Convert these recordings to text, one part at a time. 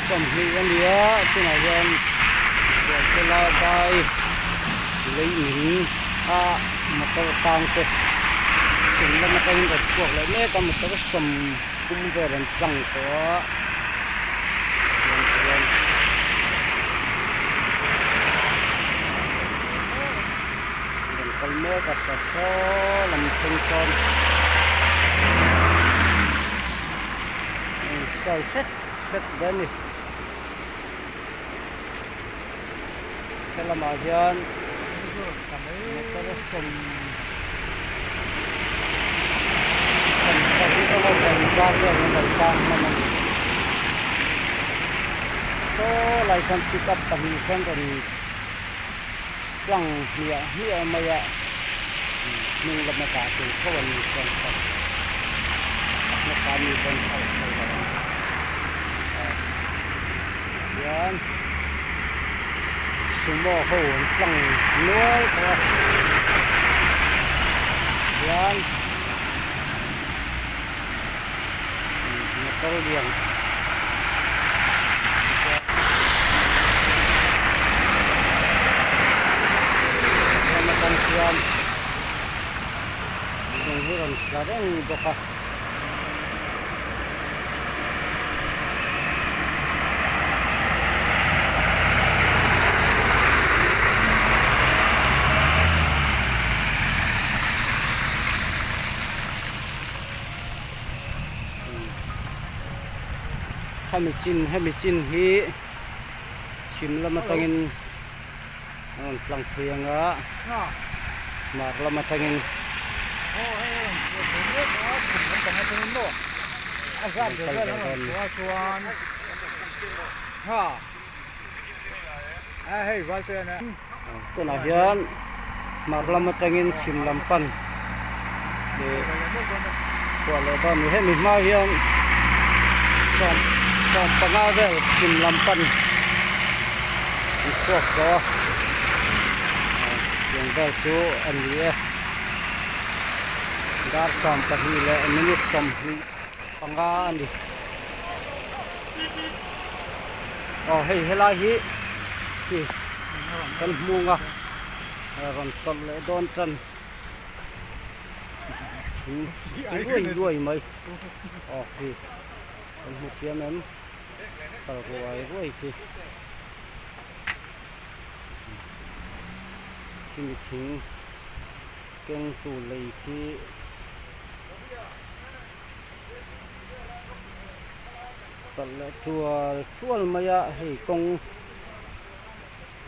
sầm hi anh nhớ cái này dân cái là cái lấy mình mà tao tăng cái chúng là mà tao được cuộc lại nè tao một tao sầm cũng về làm răng có còn mưa cả sọ làm thùng son soi xét đến đi cái là mà dân cái là sầm cái đó là sầm vang rồi nó lại vang mà số lại sầm pick up tầm sân rồi chẳng nghĩa mày mình là một cả từ không còn còn một cái gì còn yan sumo hồn chẳng nuôi thôi yan một câu điện yan yung huron sekarang baka hamicin hi sim lama tangin lang phuyang a mar lama tangin kuna hian mar lama tangin sim lampan de swale ba mi he mi ma hian som pangavel sim lampan suak ko yang vel chu an ni dar som pahi le minute som hi panga ani hei helai hi ki kan munga ron tol le don tan ruồi mấy thì kan mu tiam em par ruồi ki mi thing keng tu lei ki tal la chual maya hei kong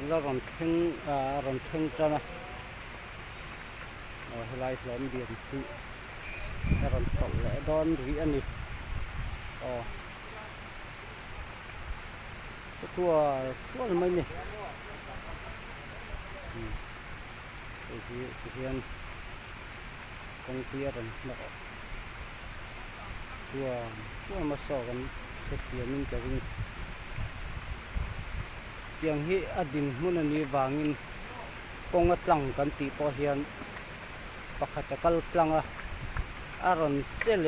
la ron theng chana helai hlom diam tu ron tol la don ri ani chual mai ni hiền công ty rồi nó chua mà sòกันเสร็จเรื่องจะวิ่งยังฮีอดินมุนนี่วางินกงตลังกันตีพอเฮียนปักตะกัลตลังอารอนเซเล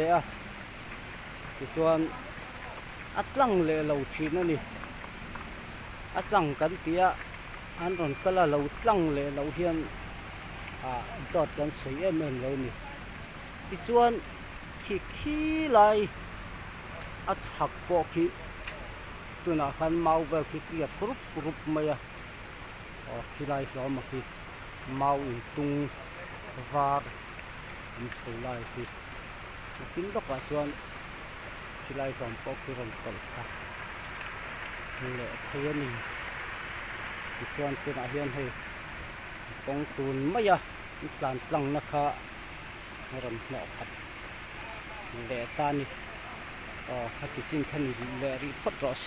ที่ส่วนอัตลังเลเหลาชีนั่นนี่อัตลังกันตีอันรอนก็ละเหลาตลังเลเหลาเฮียนดอดกันสีเอ็มเลยนี่ที่ชวนขี้ไหลอัดหักปอกขี้ตัวน่ะคันเมาแบบขี้เกียจกรุบมาอ่ะขี้ไหลล้อมาขี้เมาอินตุงวาดมันโชว์ไหลขี้กินดอกว่าชวนขี้ไหลล้อมปอกขี้รอนตลค่ะนี่แหละเทียนนี่ที่ชวนตัวน่ะเฮียนให้กองตูนไม่ยะการปลังนะคะรำหนอพัดแหล่ตานี่ฮัตติสินทันนี่แหล่รีพัดรอเส